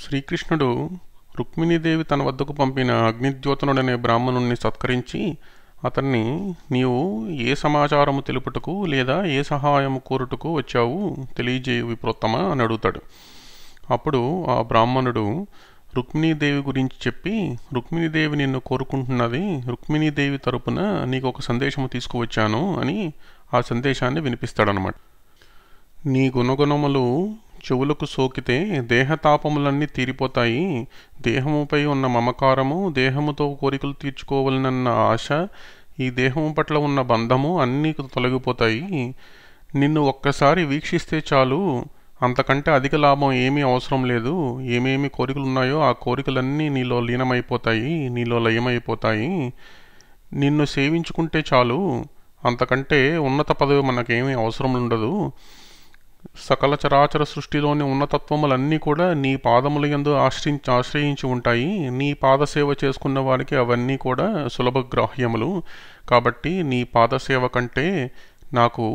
శ్రీకృష్ణుడు రుక్మిణీదేవి తన వద్దకు పంపిన అగ్నిద్యోతనుడనే బ్రాహ్మణుణ్ణి సత్కరించి అతన్ని నీవు ఏ సమాచారము తెలుపుటకు లేదా ఏ సహాయము కోరుటకు వచ్చావు తెలియజేయు విప్రోత్తమ అని అడుగుతాడు. అప్పుడు ఆ బ్రాహ్మణుడు రుక్మిణీదేవి గురించి చెప్పి, రుక్మిణీదేవి నిన్ను కోరుకుంటున్నది, రుక్మిణీదేవి తరపున నీకు ఒక సందేశము తీసుకువచ్చాను అని ఆ సందేశాన్ని వినిపిస్తాడనమాట. నీ గుణగుణములు చెవులకు సోకితే దేహతాపములన్నీ తీరిపోతాయి. దేహముపై ఉన్న మమకారము, దేహముతో కోరికలు తీర్చుకోవాలన్న ఆశ, ఈ దేహము పట్ల ఉన్న బంధము అన్నీ తొలగిపోతాయి. నిన్ను ఒక్కసారి వీక్షిస్తే చాలు, అంతకంటే అధిక లాభం ఏమీ అవసరం లేదు. ఏమేమి కోరికలు ఉన్నాయో ఆ కోరికలన్నీ నీలో లీనమైపోతాయి, నీలో లయమైపోతాయి. నిన్ను సేవించుకుంటే చాలు, అంతకంటే ఉన్నత పదవి మనకేమీ అవసరం ఉండదు. సకల చరాచర సృష్టిలోని ఉన్నతత్వములన్నీ కూడా నీ పాదముల యందు ఆశ్రయించి ఉంటాయి. నీ పాదసేవ చేసుకున్న వారికి అవన్నీ కూడా సులభగ్రాహ్యములు. కాబట్టి నీ పాదసేవ కంటే నాకు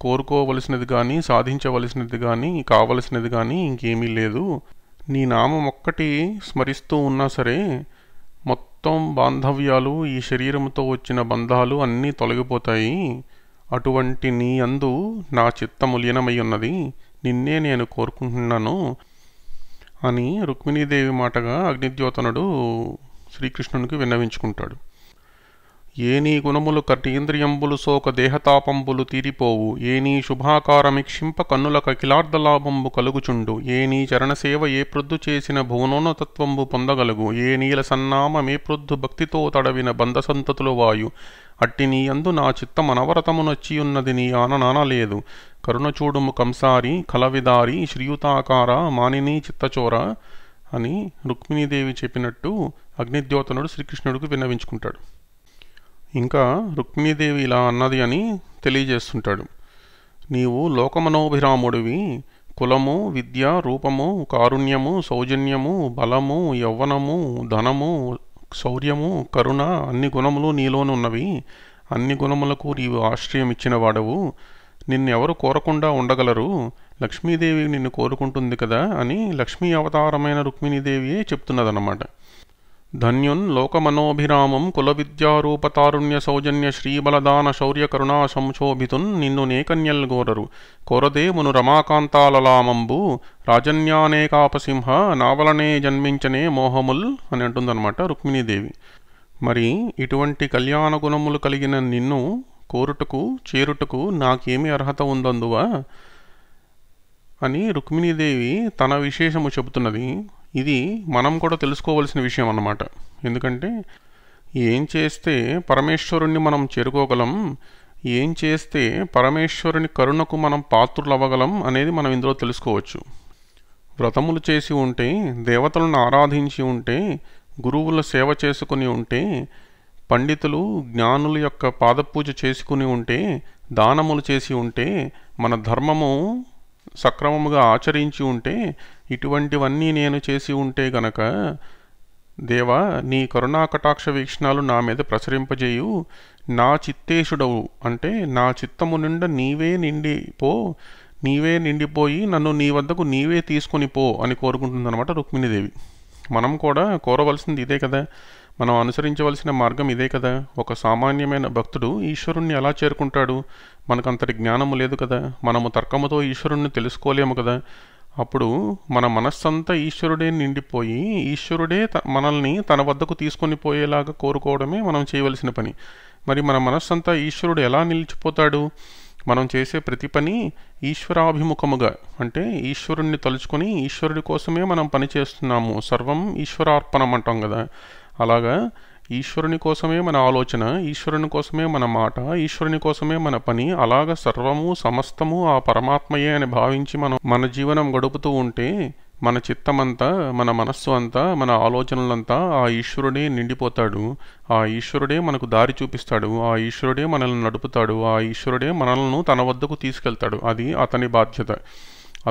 కోరుకోవలసినది కానీ, సాధించవలసినది కానీ, కావలసినది కానీ ఇంకేమీ లేదు. నీ నామం ఒక్కటి స్మరిస్తూ ఉన్నా సరే మొత్తం బాంధవ్యాలు, ఈ శరీరంతో వచ్చిన బంధాలు అన్నీ తొలగిపోతాయి. అటువంటి నీ యందు నా చిత్తము లీనమై ఉన్నది, నిన్నే నేను కోరుకుంటున్నాను అని రుక్మిణీదేవి మాటగా అగ్నిద్యోతనుడు శ్రీకృష్ణునికి విన్నవించుకుంటాడు. ఏ నీ గుణములు కటీంద్రియంబులు సోక దేహతాపంబులు తీరిపోవు, ఏ నీ శుభాకారమిక్షింప కన్నుల కకిలార్ధలాభంబు కలుగుచుండు, ఏ నీ చరణసేవ ఏ ప్రొద్దు చేసిన భువనోన్నతత్వంబు పొందగలుగు, ఏ నీల సన్నామమే ప్రొద్దు భక్తితో తడవిన బంధసంతతులు వాయు, అట్టి నీ యందు నా చిత్తమనవరతమునొచ్చియున్నది నీ ఆననానలేదు, కరుణచూడుము కంసారి కలవిదారి శ్రీయుతాకార మానినీ చిత్తచోర అని రుక్మిణీదేవి చెప్పినట్టు అగ్నిద్యోతనుడు శ్రీకృష్ణుడికి విన్నవించుకుంటాడు. ఇంకా రుక్మిణీదేవి ఇలా అన్నది అని తెలియజేస్తుంటాడు. నీవు లోకమనోభిరాముడివి, కులము, విద్య, రూపము, కారుణ్యము, సౌజన్యము, బలము, యవ్వనము, ధనము, శౌర్యము, కరుణ అన్ని గుణములు నీలోనున్నవి. అన్ని గుణములకు నీవు ఆశ్రయం ఇచ్చిన వాడవు. నిన్నెవరు కోరకుండా ఉండగలరు? లక్ష్మీదేవి నిన్ను కోరుకుంటుంది కదా అని లక్ష్మీ అవతారమైన రుక్మిణీదేవియే చెప్తున్నదన్నమాట. ధన్యున్ లోకమనోభిరామం కుల విద్యారూపతారుణ్య సౌజన్య శ్రీబలదాన శౌర్య కరుణా సంశోభితున్ నిన్ను నేకన్యల్ గోరరు, కోరదేమును రమాకాంతాలలామంబు రాజన్యానేకాపసింహ నావలనే జన్మించనే మోహముల్ అని అంటుందన్నమాట రుక్మిణీదేవి. మరి ఇటువంటి కళ్యాణ గుణములు కలిగిన నిన్ను కోరుటకు చేరుటకు నాకేమి అర్హత ఉందందువా అని రుక్మిణీదేవి తన విశేషము చెబుతున్నది. ఇది మనం కూడా తెలుసుకోవలసిన విషయం అన్నమాట. ఎందుకంటే ఏం చేస్తే పరమేశ్వరుణ్ణి మనం చేరుకోగలం, ఏం చేస్తే పరమేశ్వరుని కరుణకు మనం పాత్రులవ్వగలం అనేది మనం ఇందులో తెలుసుకోవచ్చు. వ్రతములు చేసి ఉంటే, దేవతలను ఆరాధించి ఉంటే, గురువుల సేవ చేసుకుని ఉంటే, పండితులు జ్ఞానుల యొక్క పాదపూజ చేసుకుని ఉంటే, దానములు చేసి ఉంటే, మన ధర్మము సక్రమముగా ఆచరించి ఉంటే, ఇటువంటివన్నీ నేను చేసి ఉంటే గనక దేవా నీ కరుణాకటాక్ష వీక్షణాలు నా మీద ప్రసరింపజేయు, నా చిత్తేశుడవు అంటే నా చిత్తము నిండా నీవే నిండిపోయి నన్ను నీ వద్దకు నీవే తీసుకొని పో అని కోరుకుంటుందన్నమాట రుక్మిణీదేవి. మనం కూడా కోరవలసింది ఇదే కదా, మనం అనుసరించవలసిన మార్గం ఇదే కదా. ఒక సామాన్యమైన భక్తుడు ఈశ్వరుణ్ణి ఎలా చేరుకుంటాడు? మనకంతటి జ్ఞానము లేదు కదా, మనము తర్కముతో ఈశ్వరుణ్ణి తెలుసుకోలేము కదా. అప్పుడు మన మనస్సంతా ఈశ్వరుడే నిండిపోయి ఈశ్వరుడే మనల్ని తన వద్దకు తీసుకొని పోయేలాగా కోరుకోవడమే మనం చేయవలసిన పని. మరి మన మనస్సంతా ఈశ్వరుడు ఎలా నిలిచిపోతాడు? మనం చేసే ప్రతి పని ఈశ్వరాభిముఖముగా, అంటే ఈశ్వరుణ్ణి తలుచుకొని ఈశ్వరుడి కోసమే మనం పని చేస్తున్నాము. సర్వం ఈశ్వరార్పణం అంటాం కదా. అలాగా ఈశ్వరుని కోసమే మన ఆలోచన, ఈశ్వరుని కోసమే మన మాట, ఈశ్వరుని కోసమే మన పని, అలాగ సర్వము సమస్తము ఆ పరమాత్మయే అని భావించి మనం మన జీవనం గడుపుతూ ఉంటే మన చిత్తమంతా, మన మనస్సు అంతా, మన ఆలోచనలంతా ఆ ఈశ్వరుడే నిండిపోతాడు. ఆ ఈశ్వరుడే మనకు దారి చూపిస్తాడు, ఆ ఈశ్వరుడే మనల్ని నడుపుతాడు, ఆ ఈశ్వరుడే మనల్ని తన వద్దకు తీసుకెళ్తాడు. అది అతని బాధ్యత.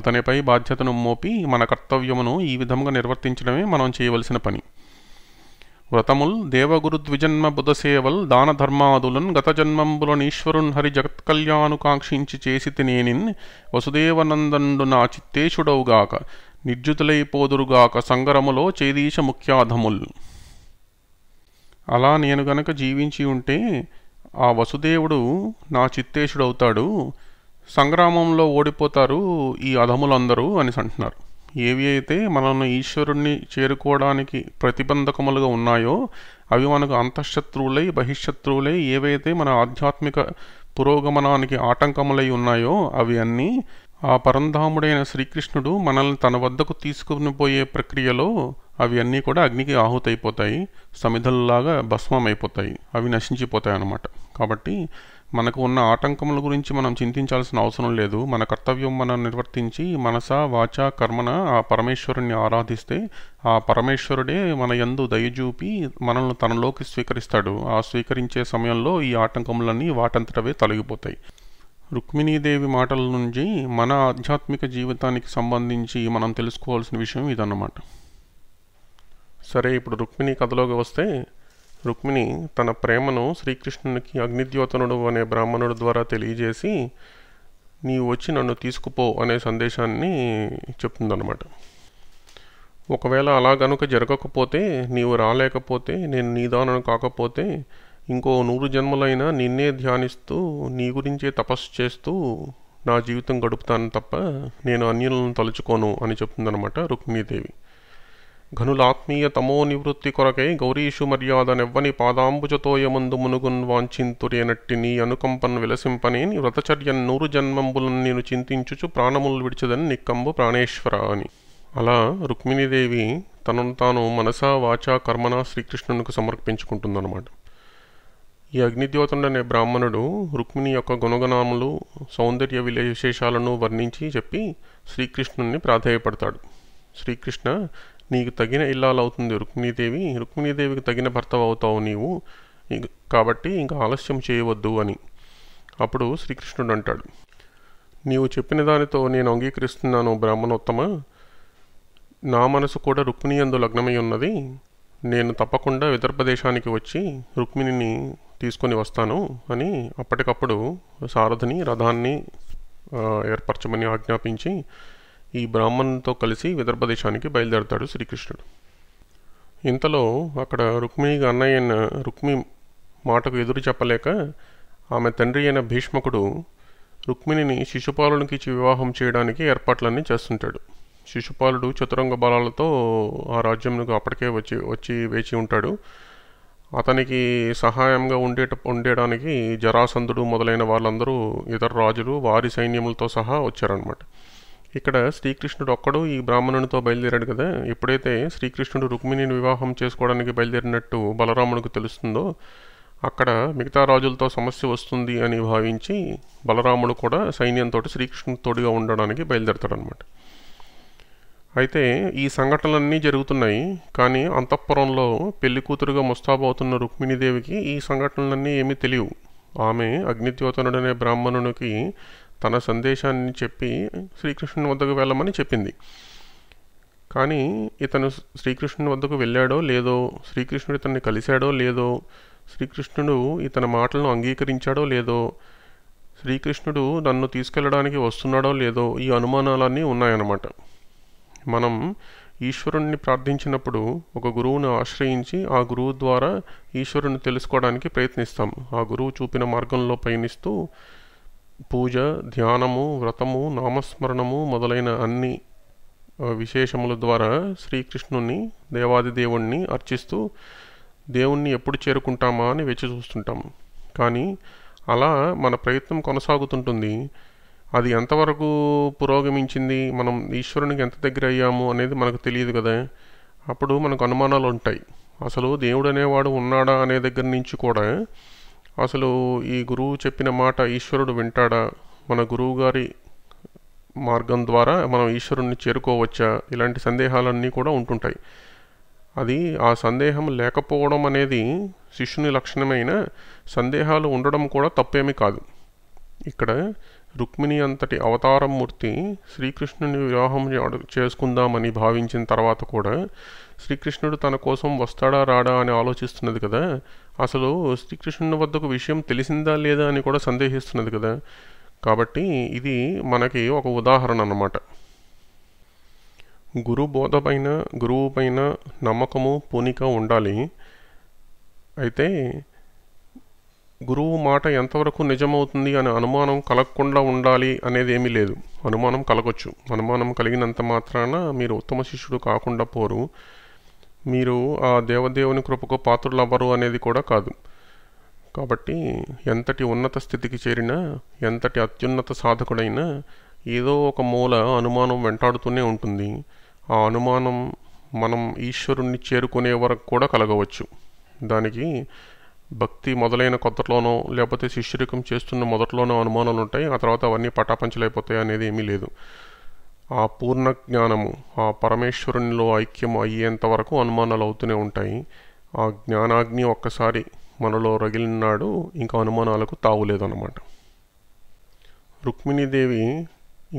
అతనిపై బాధ్యతను మోపి మన కర్తవ్యమును ఈ విధంగా నిర్వర్తించడమే మనం చేయవలసిన పని. వ్రతముల్ దేవగురు ద్విజన్మ బుధసేవల్ దాన ధర్మాదులన్ గత జన్మంబులన్ ఈశ్వరున్ హరి జగత్కళ్యాణుకాంక్షించి చేసి తినేనిన్ వసుదేవనందండు నా చిత్తేశుడవుగాక నిర్జుతులైపోదురుగాక సంగరములో చేదీశ ముఖ్యాధముల్. అలా నేను గనక జీవించి ఉంటే ఆ వసుదేవుడు నా చిత్తేశుడవుతాడు, సంగ్రామంలో ఓడిపోతారు ఈ అధములందరూ అని అంటున్నారు. ఏవి అయితే మనల్ని ఈశ్వరుణ్ణి చేరుకోవడానికి ప్రతిబంధకములుగా ఉన్నాయో అవి మనకు అంతఃశత్రువులై బహిష్శత్రువులై, ఏవైతే మన ఆధ్యాత్మిక పురోగమనానికి ఆటంకములై ఉన్నాయో అవి అన్నీ ఆ పరంధాముడైన శ్రీకృష్ణుడు మనల్ని తన వద్దకు తీసుకుని పోయే ప్రక్రియలో అవి అన్నీ కూడా అగ్నికి ఆహుతైపోతాయి, సమిధల్లాగా భస్మం అయిపోతాయి, అవి నశించిపోతాయి అన్నమాట. కాబట్టి మనకు ఉన్న ఆటంకముల గురించి మనం చింతించాల్సిన అవసరం లేదు. మన కర్తవ్యం మనం నిర్వర్తించి మనస వాచ కర్మన ఆ పరమేశ్వరుణ్ణి ఆరాధిస్తే ఆ పరమేశ్వరుడే మన యందు దయచూపి మనల్ని తనలోకి స్వీకరిస్తాడు. ఆ స్వీకరించే సమయంలో ఈ ఆటంకములన్నీ వాటంతటవే తొలగిపోతాయి. రుక్మిణీదేవి మాటల నుంచి మన ఆధ్యాత్మిక జీవితానికి సంబంధించి మనం తెలుసుకోవాల్సిన విషయం ఇదన్నమాట. సరే, ఇప్పుడు రుక్మిణి కథలోకి వస్తే, రుక్మిణి తన ప్రేమను శ్రీకృష్ణునికి అగ్నిద్యోతనుడు అనే బ్రాహ్మణుడు ద్వారా తెలియజేసి నీవు వచ్చి నన్ను తీసుకుపో అనే సందేశాన్ని చెప్తుందన్నమాట. ఒకవేళ అలా గనుక జరగకపోతే, నీవు రాలేకపోతే, నేను నీదానను కాకపోతే ఇంకో 100 జన్మలైనా నిన్నే ధ్యానిస్తూ నీ గురించే తపస్సు చేస్తూ నా జీవితం గడుపుతాను తప్ప నేను అన్యులను తలుచుకోను అని చెప్తుందన్నమాట రుక్మిణీదేవి. ఘనులాత్మీయ తమో నివృత్తి కొరకై గౌరీషు మర్యాదనెవ్వని పాదాంబుజతోయమందు మునుగున్ వాంఛింతురేనట్టి నీ అనుకంపన్ విలసింపనేని వ్రతచర్యన్ 100 జన్మంబులను నేను చింతించుచు ప్రాణములు విడిచదని నిక్కంబు ప్రాణేశ్వర అని. అలా రుక్మిణీదేవి తనను తాను మనసా వాచా కర్మన శ్రీకృష్ణునికి సమర్పించుకుంటుందన్నమాట. ఈ అగ్నిద్యోతుడు అనే బ్రాహ్మణుడు రుక్మిణి యొక్క గుణగణాములు సౌందర్య విశేషాలను వర్ణించి చెప్పి శ్రీకృష్ణుని ప్రాధేయపడతాడు. శ్రీకృష్ణ, నీకు తగిన ఇల్లాలవుతుంది రుక్మిణీదేవి, రుక్మిణీదేవికి తగిన భర్త అవుతావు నీవు, కాబట్టి ఇంకా ఆలస్యం చేయవద్దు అని. అప్పుడు శ్రీకృష్ణుడు అంటాడు, నీవు చెప్పిన దానితో నేను అంగీకరిస్తున్నాను బ్రాహ్మణోత్తమ. నా మనసు కూడా రుక్మిణి యందు లగ్నమై ఉన్నది. నేను తప్పకుండా విదర్భ దేశానికి వచ్చి రుక్మిణిని తీసుకొని వస్తాను అని అప్పటికప్పుడు సారథిని రథాన్ని ఏర్పరచమని ఆజ్ఞాపించి ఈ బ్రాహ్మణునితో కలిసి విదర్భ దేశానికి బయలుదేరతాడు శ్రీకృష్ణుడు. ఇంతలో అక్కడ రుక్మిణికి అన్నయ్య అయిన రుక్మి మాటకు ఎదురు చెప్పలేక ఆమె తండ్రి అయిన భీష్మకుడు రుక్మిణిని శిశుపాలునికి ఇచ్చి వివాహం చేయడానికి ఏర్పాట్లన్నీ చేస్తుంటాడు. శిశుపాలుడు చతురంగ బలాలతో ఆ రాజ్యంకు అప్పటికే వచ్చి వేచి ఉంటాడు. అతనికి సహాయంగా ఉండేడానికి జరాసంధుడు మొదలైన వాళ్ళందరూ ఇతర రాజులు వారి సైన్యములతో సహా వచ్చారనమాట. ఇక్కడ శ్రీకృష్ణుడు ఒక్కడు ఈ బ్రాహ్మణునితో బయలుదేరాడు కదా. ఎప్పుడైతే శ్రీకృష్ణుడు రుక్మిణిని వివాహం చేసుకోవడానికి బయలుదేరినట్టు బలరాముడికి తెలుస్తుందో అక్కడ మిగతా రాజులతో సమస్య వస్తుంది అని భావించి బలరాముడు కూడా సైన్యంతో శ్రీకృష్ణుడి తోడుగా ఉండడానికి బయలుదేరతాడనమాట. అయితే ఈ సంఘటనలన్నీ జరుగుతున్నాయి, కానీ అంతఃపురంలో పెళ్లి కూతురుగా ముస్తాబవుతున్న రుక్మిణీదేవికి ఈ సంఘటనలన్నీ ఏమీ తెలియవు. ఆమె అగ్నిద్యోతనుడనే బ్రాహ్మణునికి తన సందేశాన్ని చెప్పి శ్రీకృష్ణుని వద్దకు వెళ్ళమని చెప్పింది. కానీ ఇతను శ్రీకృష్ణుని వద్దకు వెళ్ళాడో లేదో, శ్రీకృష్ణుడు ఇతన్ని కలిశాడో లేదో, శ్రీకృష్ణుడు ఇతని మాటలను అంగీకరించాడో లేదో, శ్రీకృష్ణుడు నన్ను తీసుకెళ్ళడానికి వస్తున్నాడో లేదో, ఈ అనుమానాలన్నీ ఉన్నాయన్నమాట. మనం ఈశ్వరుణ్ణి ప్రార్థించినప్పుడు ఒక గురువును ఆశ్రయించి ఆ గురువు ద్వారా ఈశ్వరుని తెలుసుకోవడానికి ప్రయత్నిస్తాం. ఆ గురువు చూపిన మార్గంలో పయనిస్తూ పూజ, ధ్యానము, వ్రతము, నామస్మరణము మొదలైన అన్ని విశేషముల ద్వారా శ్రీకృష్ణుని దేవాదిదేవుణ్ణి అర్చిస్తూ దేవుణ్ణి ఎప్పుడు చేరుకుంటామా అని వేచి చూస్తుంటాము. కానీ అలా మన ప్రయత్నం కొనసాగుతుంటుంది. అది ఎంతవరకు పురోగమించింది, మనం ఈశ్వరునికి ఎంత దగ్గర అయ్యాము అనేది మనకు తెలియదు కదా. అప్పుడు మనకు అనుమానాలు ఉంటాయి. అసలు దేవుడు అనేవాడు ఉన్నాడా అనే దగ్గర నుంచి కూడా అసలు ఈ గురువు చెప్పిన మాట ఈశ్వరుడు వింటాడా, మన గురువు గారి మార్గం ద్వారా మనం ఈశ్వరుణ్ణి చేరుకోవచ్చా, ఇలాంటి సందేహాలన్నీ కూడా ఉంటుంటాయి. అది ఆ సందేహం లేకపోవడం అనేది శిష్యుని లక్షణమైన, సందేహాలు ఉండడం కూడా తప్పేమీ కాదు. ఇక్కడ రుక్మిణి అంతటి అవతారం మూర్తి శ్రీకృష్ణుని వివాహం చేసుకుందామని భావించిన తర్వాత కూడా శ్రీకృష్ణుడు తన కోసం వస్తాడా రాడా అని ఆలోచిస్తున్నది కదా. అసలు శ్రీకృష్ణుని వద్దకు విషయం తెలిసిందా లేదా అని కూడా సందేహిస్తున్నది కదా. కాబట్టి ఇది మనకి ఒక ఉదాహరణ అన్నమాట. గురువు పైన నమ్మకము పూనిక ఉండాలి. అయితే గురువు మాట ఎంతవరకు నిజమవుతుంది అనే అనుమానం కలగకుండా ఉండాలి అనేది ఏమీ లేదు. అనుమానం కలగొచ్చు. అనుమానం కలిగినంత మాత్రాన మీరు ఉత్తమ శిష్యుడు కాకుండా పోరు. మీరు ఆ దేవదేవుని కృపకు పాత్రులు అవ్వరు అనేది కూడా కాదు. కాబట్టి ఎంతటి ఉన్నత స్థితికి చేరినా, ఎంతటి అత్యున్నత సాధకుడైనా ఏదో ఒక మూల అనుమానం వెంటాడుతూనే ఉంటుంది. ఆ అనుమానం మనం ఈశ్వరుణ్ణి చేరుకునే వరకు కూడా కలగవచ్చు. దానికి భక్తి మొదలైన కొత్తలోనో లేకపోతే శిష్యరికం చేస్తున్న మొదట్లోనో అనుమానాలు ఉంటాయి. ఆ తర్వాత అవన్నీ పటాపంచలైపోతాయి అనేది ఏమీ లేదు. ఆ పూర్ణ జ్ఞానము, ఆ పరమేశ్వరునిలో ఐక్యం అయ్యేంత వరకు అనుమానాలు అవుతూనే ఉంటాయి. ఆ జ్ఞానాగ్ని ఒక్కసారి మనలో రగిలినాడు ఇంకా అనుమానాలకు తావులేదన్నమాట. రుక్మిణీదేవి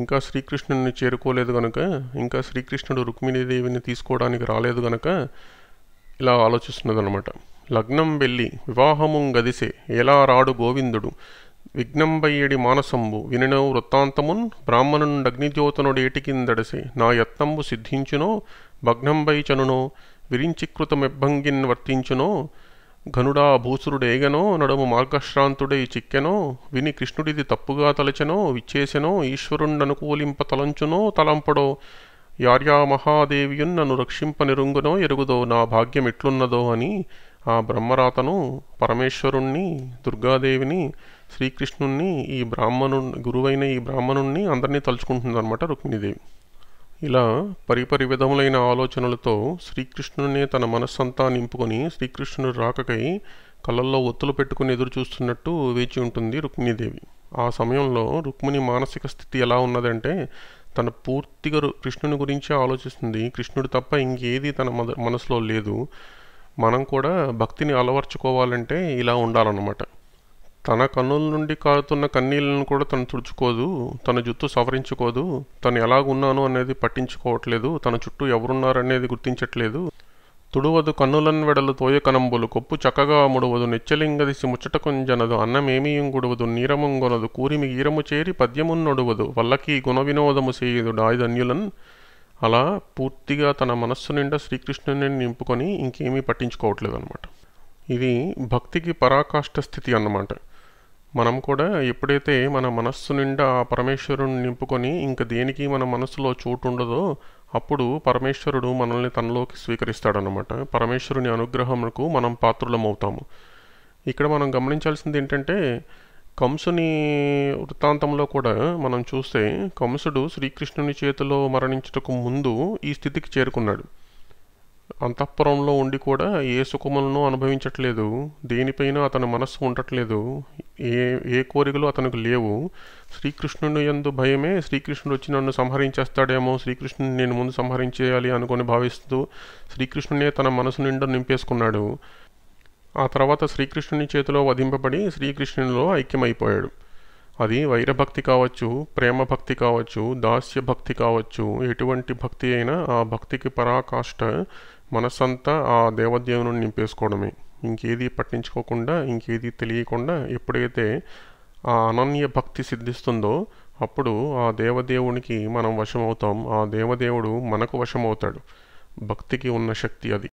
ఇంకా శ్రీకృష్ణుని చేరుకోలేదు గనుక, ఇంకా శ్రీకృష్ణుడు రుక్మిణీదేవిని తీసుకోవడానికి రాలేదు గనక ఇలా ఆలోచిస్తున్నదనమాట. లగ్నం వెళ్ళి వివాహముం గదిసే ఎలా రాడు గోవిందుడు విఘ్నంబయ్యడి మానసంబు వినినో వృత్తాంతమున్ బ్రాహ్మణుండగ్నిజ్యోతనుడు ఏటికిందడసే నా యత్నంబు సిద్ధించునో భగ్నంబై చనునో విరించికృతమెబ్బంగిన్ వర్తించునో ఘనుడా భూసురుడేగనో నడుము మార్గశ్రాంతుడై చిక్కెనో విని కృష్ణుడిది తప్పుగా తలచెనో విచ్చేసెనో ఈశ్వరుండనుకూలింప తలంచునో తలంపడో యార్యా మహాదేవియున్ నన్ను రక్షింపనిరుంగునో ఎరుగుదో నా భాగ్యం ఎట్లున్నదో అని ఆ బ్రహ్మరాతను, పరమేశ్వరుణ్ణి, దుర్గాదేవిని, శ్రీకృష్ణుణ్ణి, గురువైన ఈ బ్రాహ్మణుణ్ణి అందరినీ తలుచుకుంటుందన్నమాట రుక్మిణీదేవి. ఇలా పరిపరి విధములైన ఆలోచనలతో శ్రీకృష్ణుని తన మనస్సంతా నింపుకొని శ్రీకృష్ణుడు రాకకై కళ్ళల్లో ఒత్తులు పెట్టుకుని ఎదురు చూస్తున్నట్టు వేచి ఉంటుంది రుక్మిణీదేవి. ఆ సమయంలో రుక్మిణి మానసిక స్థితి ఎలా ఉన్నదంటే తన పూర్తిగా కృష్ణుని గురించి ఆలోచిస్తుంది. కృష్ణుడు తప్ప ఇంకేది తన మనసులో లేదు. మనం కూడా భక్తిని అలవర్చుకోవాలంటే ఇలా ఉండాలన్నమాట. తన కన్నుల నుండి కారుతున్న కన్నీళ్లను కూడా తను తుడుచుకోదు, తన జుత్తు సవరించుకోదు, తను ఎలాగున్నాను అనేది పట్టించుకోవట్లేదు, తన చుట్టూ ఎవరున్నారనేది గుర్తించట్లేదు. తుడువదు కన్నులన్ వెడలు తోయ కనంబులు కొప్పు చక్కగా ముడువదు నెచ్చలింగదిసి ముచ్చట కొంజనదు అన్నమేమీయం గుడువదు నీరముంగొనదు కూరిమి ఈరము చేరి పద్యమున్నొడువదు వల్లకి గుణ వినోదము సేయుదు డాయిధన్యులన్. అలా పూర్తిగా తన మనస్సు నిండా శ్రీకృష్ణుని నింపుకొని ఇంకేమీ పట్టించుకోవట్లేదు అనమాట. ఇది భక్తికి పరాకాష్ఠ స్థితి అన్నమాట. మనం కూడా ఎప్పుడైతే మన మనస్సు నిండా ఆ పరమేశ్వరుని నింపుకొని ఇంక దేనికి మన మనస్సులో చోటు ఉండదో అప్పుడు పరమేశ్వరుడు మనల్ని తనలోకి స్వీకరిస్తాడనమాట. పరమేశ్వరుని అనుగ్రహములకు మనం పాత్రులమవుతాము. ఇక్కడ మనం గమనించాల్సింది ఏంటంటే కంసుని వృత్తాంతంలో కూడా మనం చూస్తే కంసుడు శ్రీకృష్ణుని చేతిలో మరణించుటకు ముందు ఈ స్థితికి చేరుకున్నాడు. అంతఃపురంలో ఉండి కూడా ఏ సుఖములను అనుభవించట్లేదు, దేనిపైన అతని మనస్సు ఉండట్లేదు, ఏ కోరికలు అతనికి లేవు. శ్రీకృష్ణుని యందు భయమే, శ్రీకృష్ణుడు వచ్చి నన్ను సంహరించేస్తాడేమో, శ్రీకృష్ణుని నేను ముందు సంహరించేయాలి అనుకొని భావిస్తూ శ్రీకృష్ణునే తన మనసు నిండా నింపేసుకున్నాడు. ఆ తర్వాత శ్రీకృష్ణుని చేతిలో వధింపబడి శ్రీకృష్ణునిలో ఐక్యమైపోయాడు. అది వైరభక్తి కావచ్చు, ప్రేమ భక్తి కావచ్చు, దాస్య భక్తి కావచ్చు, ఎటువంటి భక్తి అయినా ఆ భక్తికి పరాకాష్ఠ మనస్సంతా ఆ దేవదేవుని నింపేసుకోవడమే. ఇంకేది పట్టించుకోకుండా, ఇంకేది తెలియకుండా ఎప్పుడైతే ఆ అనన్య భక్తి సిద్ధిస్తుందో అప్పుడు ఆ దేవదేవునికి మనం వశమవుతాం. ఆ దేవదేవుడు మనకు వశమవుతాడు. భక్తికి ఉన్న శక్తి అది.